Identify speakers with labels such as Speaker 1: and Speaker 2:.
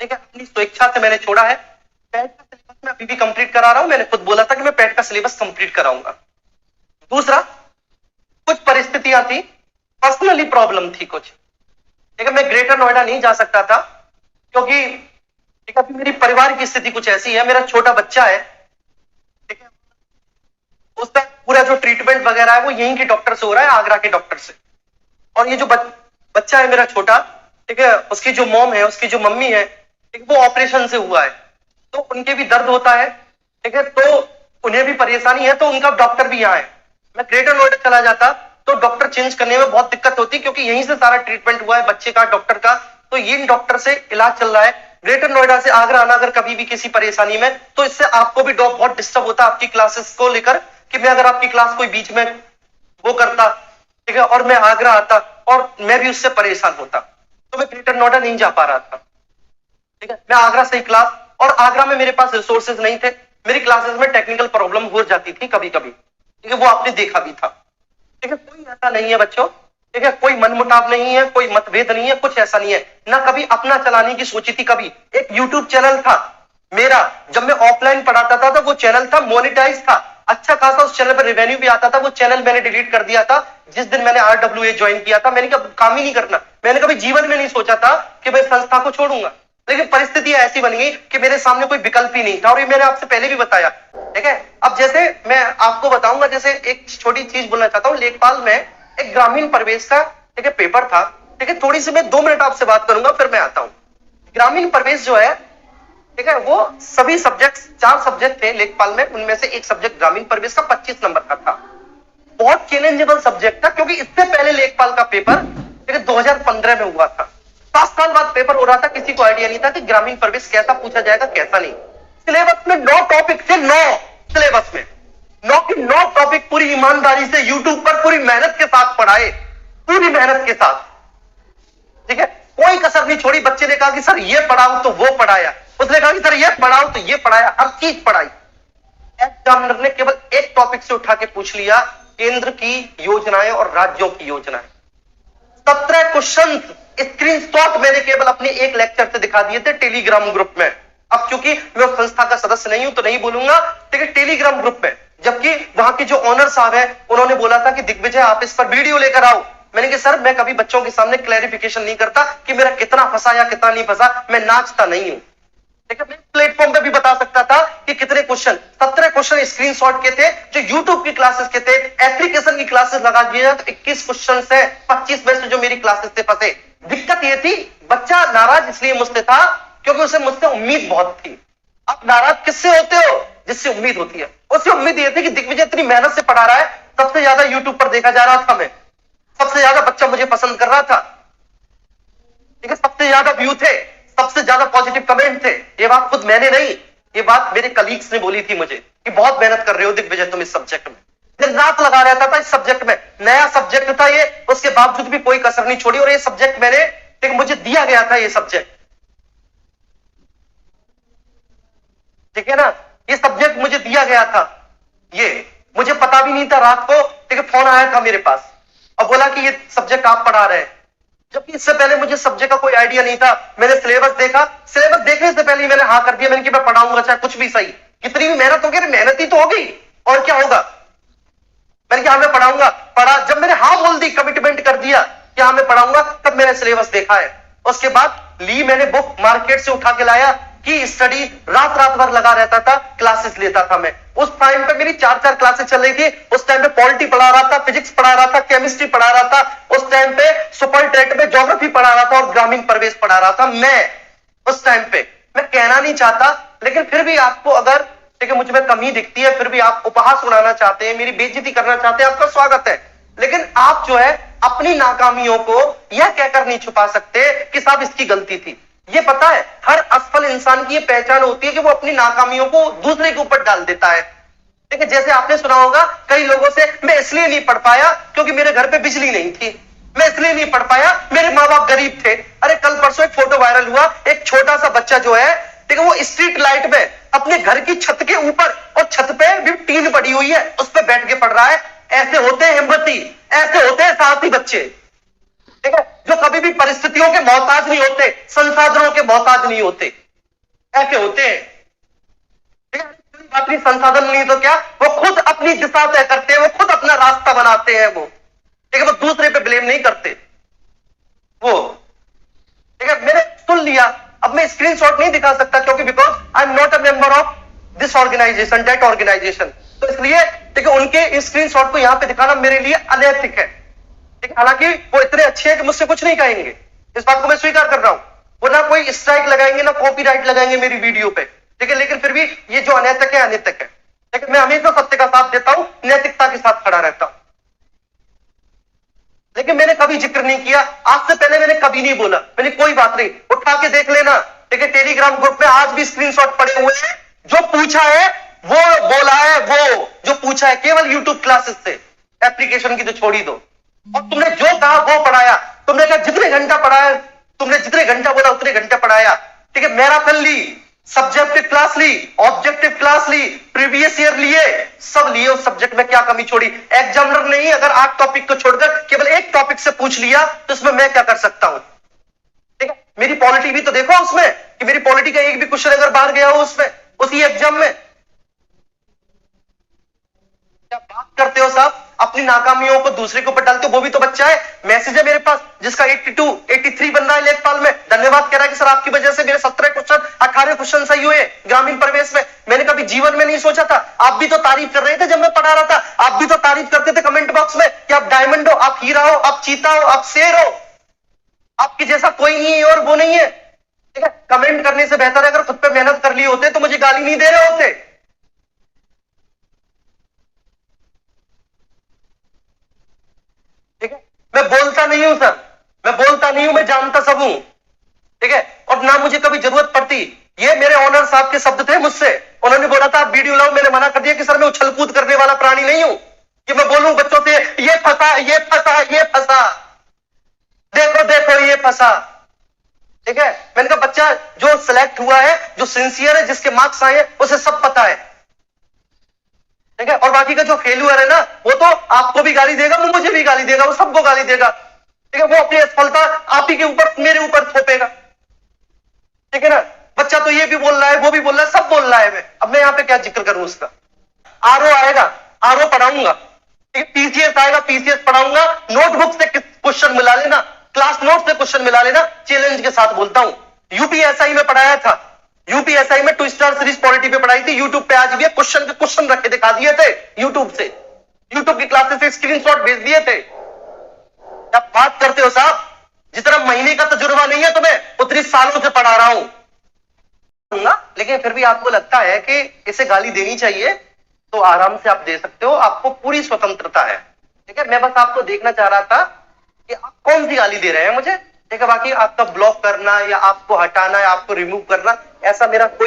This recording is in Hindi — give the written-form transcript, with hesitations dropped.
Speaker 1: ठीक है, अपनी स्वेच्छा से मैंने छोड़ा है। पैट का सिलेबस मैं अभी भी कंप्लीट करा रहा हूं, मैंने खुद बोला था कि मैं पैट का सिलेबस कंप्लीट कराऊंगा। दूसरा, कुछ परिस्थितियां थी, पर्सनली प्रॉब्लम थी कुछ, ठीक है, मैं ग्रेटर नोएडा नहीं जा सकता था क्योंकि ठीक है अभी मेरी परिवार की स्थिति कुछ ऐसी है, मेरा छोटा बच्चा है, ठीक है, उसका पूरा जो ट्रीटमेंट वगैरह है वो यहीं के डॉक्टर से हो रहा है, आगरा के डॉक्टर से। और ये जो बच्चा है मेरा छोटा, ठीक है, उसकी जो मॉम है, उसकी जो मम्मी है, ठीक, वो ऑपरेशन से हुआ है, तो उनके भी दर्द होता है, ठीक है, तो उन्हें भी परेशानी है, तो उनका डॉक्टर भी यहाँ है। मैं ग्रेटर नोएडा चला जाता तो डॉक्टर चेंज करने में बहुत दिक्कत होती, क्योंकि यहीं से सारा ट्रीटमेंट हुआ है बच्चे का, डॉक्टर का, तो ये डॉक्टर से इलाज चल रहा है। ग्रेटर नोएडा से आगरा आना अगर कभी भी किसी परेशानी में, तो इससे आपको भी बहुत डिस्टर्ब होता है आपकी क्लासेस को लेकर, कि मैं अगर आपकी क्लास कोई बीच में वो करता, ठीक है, और मैं आगरा आता और मैं भी उससे परेशान होता, तो मैं ग्रेटर नोएडा नहीं जा पा रहा था, ठीक है, मैं आगरा से ही क्लास, और आगरा में मेरे पास रिसोर्सेज नहीं थे, मेरी क्लासेस में टेक्निकल प्रॉब्लम हो जाती थी कभी कभी, ठीक है, वो आपने देखा भी था, ठीक है, कोई ऐसा नहीं है बच्चों, ठीक है, कोई मनमुटाव नहीं है, कोई मतभेद नहीं है, कुछ ऐसा नहीं है ना, कभी अपना चलाने की सोची थी। कभी एक यूट्यूब चैनल था मेरा, जब मैं ऑफलाइन पढ़ाता था तो वो चैनल था मोनेटाइज था, अच्छा खासा उस चैनल पर रेवेन्यू भी आता था, वो चैनल मैंने डिलीट कर दिया था जिस दिन मैंने RWA ज्वाइन किया था। मैंने कहा काम ही नहीं करना, मैंने कभी जीवन में नहीं सोचा था कि मैं संस्था को छोड़ूंगा, लेकिन परिस्थिति ऐसी बन गई कि मेरे सामने कोई विकल्प ही नहीं था, और ये मैंने आपसे पहले भी बताया, ठीक है। अब जैसे मैं आपको बताऊंगा, जैसे एक छोटी चीज बोलना चाहता हूँ, लेखपाल में एक ग्रामीण परिवेश का, ठीक है, पेपर था, ठीक है, थोड़ी सी मैं 2 मिनट आपसे बात करूंगा फिर मैं आता हूं। ग्रामीण परिवेश जो है, ठीक है, वो सभी सब्जेक्ट, 4 सब्जेक्ट थे लेखपाल में, उनमें से एक सब्जेक्ट ग्रामीण परिवेश का 25 नंबर का था। बहुत चैलेंजेबल सब्जेक्ट था, क्योंकि इससे पहले लेखपाल का पेपर, ठीक है, 2015 में हुआ था, 7 साल बाद पेपर हो रहा था, किसी को आइडिया नहीं था कि ग्रामीण परिवेश कैसा पूछा जाएगा कैसा नहीं। सिलेबस में 9 टॉपिक थे, 9 सिलेबस में 9 की 9 टॉपिक पूरी ईमानदारी से यूट्यूब पर पूरी मेहनत के साथ पढ़ाए, पूरी मेहनत के साथ, ठीक है, कोई कसर नहीं छोड़ी। बच्चे ने कहा कि सर ये पढ़ाओ तो वो पढ़ाया, उसने कहा कि सर ये पढ़ाओ तो ये पढ़ाया, हर चीज पढ़ाई। एग्जामिनर ने केवल एक टॉपिक से उठा के पूछ लिया, केंद्र की योजनाएं और राज्यों की योजनाएं। 17 क्वेश्चन स्क्रीनशॉट मैंने केवल अपने एक लेक्चर से दिखा दिए थे टेलीग्राम ग्रुप में। अब चूंकि मैं उस संस्था का सदस्य नहीं हूं तो नहीं बोलूंगा, लेकिन टेलीग्राम ग्रुप में, जबकि वहां के जो ऑनर साहब है उन्होंने बोला था कि दिग्विजय आप इस पर वीडियो लेकर आओ। मैंने कहा सर मैं कभी बच्चों के सामने क्लैरिफिकेशन नहीं करता कि मेरा कितना फंसा या कितना नहीं फंसा, मैं नाचता नहीं हूं, ठीक है। मैं प्लेटफॉर्म पे भी बता सकता था कि कितने क्वेश्चन, 17 क्वेश्चन स्क्रीनशॉट के थे जो यूट्यूब की क्लासेस के थे। एप्लीकेशन की क्लासेस लगा दिए तो 21 क्वेश्चन से 25 में से जो मेरी क्लासेस से फंसे। दिक्कत ये थी, बच्चा नाराज इसलिए मुझसे था क्योंकि उसे मुझसे उम्मीद बहुत थी। आप नाराज किससे होते हो? जिससे उम्मीद होती है। उससे उम्मीद ये थी कि दिग्विजय इतनी मेहनत से पढ़ा रहा है, सबसे ज्यादा यूट्यूब पर देखा जा रहा था मैं, सबसे ज्यादा बच्चा मुझे पसंद कर रहा था, ठीक है, सबसे ज्यादा व्यू थे, सबसे ज्यादा पॉजिटिव कमेंट थे। ये बात खुद मैंने नहीं, ये बात मेरे कलीग्स ने बोली थी मुझे कि बहुत मेहनत कर रहे हो दिग्विजय तुम इस सब्जेक्ट में। दिन रात लगा रहता था इस सब्जेक्ट में, नया सब्जेक्ट था ये, उसके बावजूद भी कोई कसर नहीं छोड़ी। और ये सब्जेक्ट मैंने, ठीक, मुझे दिया गया था ये सब्जेक्ट, ठीक है ना, ये सब्जेक्ट मुझे दिया गया था, ये मुझे पता भी नहीं था। रात को, ठीक है, फोन आया था मेरे पास और बोला कि ये सब्जेक्ट आप पढ़ा रहे हैं, जबकि इससे पहले मुझे सब्जेक्ट का कोई आइडिया नहीं था। मैंने सिलेबस देखा, सिलेबस देखने से पहले ही मैंने हाँ कर दिया, मैंने कि मैं पढ़ाऊंगा चाहे कुछ भी सही, कितनी भी मेहनत होगी, मेहनत ही तो होगी और क्या होगा। मैंने कहा मैं पढ़ाऊंगा, पढ़ा। जब मैंने हाँ बोल दी, कमिटमेंट कर दिया कि हाँ मैं पढ़ाऊंगा, तब मैंने सिलेबस देखा है। उसके बाद ली मैंने बुक, मार्केट से उठा के लाया की स्टडी, रात रात भर लगा रहता था, क्लासेस लेता था मैं। उस टाइम पे मेरी 4-4 क्लासेस चल रही थी। उस टाइम पे पॉलिटी पढ़ा रहा था, फिजिक्स पढ़ा रहा था, केमिस्ट्री पढ़ा रहा था, उस टाइम पे सुपर ट्रेट में ज्योग्राफी पढ़ा रहा था और ग्रामीण परिवेश पढ़ा रहा था मैं उस टाइम पे। मैं कहना नहीं चाहता, लेकिन फिर भी आपको अगर, ठीक है, मुझ में कमी दिखती है, फिर भी आप उपहास उड़ाना चाहते हैं, मेरी बेइज्जती करना चाहते हैं, आपका स्वागत है। लेकिन आप जो है अपनी नाकामियों को यह कहकर नहीं छुपा सकते कि साहब इसकी गलती थी। ये पता है, हर असफल इंसान की ये पहचान होती है कि वो अपनी नाकामियों को दूसरे के ऊपर डाल देता है। ठीक है, जैसे आपने सुना होगा कई लोगों से, मैं इसलिए नहीं पढ़ पाया क्योंकि मेरे घर पे बिजली नहीं थी, मैं इसलिए नहीं पढ़ पाया मेरे माँ बाप गरीब थे। अरे कल परसों एक फोटो वायरल हुआ, एक छोटा सा बच्चा जो है, ठीक है, वो स्ट्रीट लाइट में अपने घर की छत के ऊपर, और छत पे भी टीन पड़ी हुई है, उस पर बैठ के पढ़ रहा है। ऐसे होते हैं हिम्मती, ऐसे होते हैं साहसी बच्चे, ठीक है, जो कभी भी परिस्थितियों के मोहताज नहीं होते, संसाधनों के मोहताज नहीं होते, ऐसे होते हैं। ठीक है, कोई बात नहीं, संसाधन नहीं तो क्या, वो खुद अपनी दिशा तय करते हैं, वो खुद अपना रास्ता बनाते हैं, वो ठीक है, वो दूसरे पे ब्लेम नहीं करते वो। ठीक है, मैंने सुन लिया, अब मैं स्क्रीनशॉट नहीं दिखा सकता क्योंकि because I am not a member of this organisation, that organisation, तो इसलिए ठीक है उनके स्क्रीनशॉट को यहां पे दिखाना मेरे लिए अनैतिक है। ठीक है, हालांकि वो इतने अच्छे हैं कि मुझसे कुछ नहीं कहेंगे, इस बात को मैं स्वीकार कर रहा हूं, वो ना कोई स्ट्राइक लगाएंगे ना कॉपीराइट लगाएंगे मेरी वीडियो पे, ठीक है, लेकिन फिर भी ये जो अनैतिक है अनैतिक है। लेकिन मैं हमेशा सत्य का साथ देता हूं, नैतिकता के साथ खड़ा रहता हूं। लेकिन मैंने कभी जिक्र नहीं किया, आज से पहले मैंने कभी नहीं बोला, मैंने कोई बात नहीं, उठा के देख लेना, ठीक है, टेलीग्राम ग्रुप में आज भी स्क्रीनशॉट पड़े हुए हैं, जो पूछा है वो बोला है, वो जो पूछा है केवल यूट्यूब क्लासेस से, एप्लीकेशन की तो छोड़ ही दो, और तुमने जो कहा वो पढ़ाया, तुमने कहा जितने घंटा पढ़ाया, तुमने जितने घंटा बोला उतने घंटा पढ़ाया, ठीक है, मैराथन ली, सब्जेक्टिव क्लास ली, ऑब्जेक्टिव क्लास ली, प्रीवियस ईयर लिए, सब लिए, उस सब्जेक्ट में क्या कमी छोड़ी? एग्जामिनर ने ही अगर 8 टॉपिक को छोड़कर केवल एक टॉपिक से पूछ लिया तो इसमें मैं क्या कर सकता हूं? ठीक है, मेरी पॉलिटी भी तो देखो उसमें, कि मेरी पॉलिटी का एक भी क्वेश्चन अगर बाहर गया हो उसमें, उसी एग्जाम में। क्या बात करते हो साहब, अपनी नाकामियों को दूसरे के ऊपर डालते हो, वो भी तो बच्चा है। मैसेज है मेरे पास जिसका 82 83 बन रहा है लेखपाल में, धन्यवाद कह रहा है कि सर आपकी वजह से मेरे 17 क्वेश्चन 18 क्वेश्चन सही हुए ग्रामीण परिवेश में। मैंने कभी जीवन में नहीं सोचा था, आप भी तो तारीफ कर रहे थे जब मैं पढ़ा रहा था, आप भी तो तारीफ करते थे कमेंट बॉक्स में कि आप डायमंड हो, आप हीरा हो, आप चीता हो, आप शेर हो, आपके जैसा कोई नहीं है और वो नहीं है। ठीक है, कमेंट करने से बेहतर है अगर खुद पे मेहनत कर लिए होते तो मुझे गाली नहीं दे रहे होते। ठीक है, मैं बोलता नहीं हूं सर, मैं बोलता नहीं हूं, मैं जानता सब हूं। ठीक है, और ना मुझे कभी जरूरत पड़ती, ये मेरे ऑनर साहब के शब्द थे मुझसे, उन्होंने बोला था आप वीडियो लाओ, मैंने मना कर दिया कि सर मैं उछल कूद करने वाला प्राणी नहीं हूं कि मैं बोलूं बच्चों से ये फंसा, ये फंसा, ये फंसा, देखो देखो ये फंसा। ठीक है, मैंने कहा बच्चा जो सिलेक्ट हुआ है, जो सिंसियर है, जिसके मार्क्स आए हैं, उसे सब पता है। ठीक है, और बाकी का जो फेल्यूअर है ना, वो तो आपको भी गाली देगा, वो मुझे भी गाली देगा, वो सबको गाली देगा। ठीक है, वो अपनी असफलता आप ही के ऊपर, मेरे ऊपर थोपेगा। ठीक है ना, बच्चा तो ये भी बोल रहा है, वो भी बोल रहा है, सब बोल रहा है। अब मैं यहां पे क्या जिक्र करूं उसका? आरओ आएगा, आरओ पढ़ाऊंगा, पीसीएस आएगा, पीसीएस पढ़ाऊंगा, नोटबुक से क्वेश्चन मिला लेना, क्लास नोट से क्वेश्चन मिला लेना, चैलेंज के साथ बोलता हूं। यूपीएसआई में पढ़ाया था, यूपीएसआई में 2 स्टार सीरीज पॉलिटी पे पढ़ाई थी, यूट्यूब पे आज भी क्वेश्चन के क्वेश्चन रखे दिखा दिए थे यूट्यूब से, यूट्यूब की क्लासेस से स्क्रीनशॉट भेज दिए थे। क्या बात करते हो साहब, जितना महीने का तजुर्बा नहीं है तुम्हें, उतनी सालों से पढ़ा रहा हूं। लेकिन फिर भी आपको लगता है कि इसे गाली देनी चाहिए, तो आराम से आप दे सकते हो, आपको पूरी स्वतंत्रता है। ठीक है, मैं बस आपको देखना चाह रहा था कि आप कौन सी गाली दे रहे हैं मुझे। ठीक है, बाकी आपका ब्लॉक करना या आपको हटाना या आपको रिमूव करना, ऐसा मेरा कोई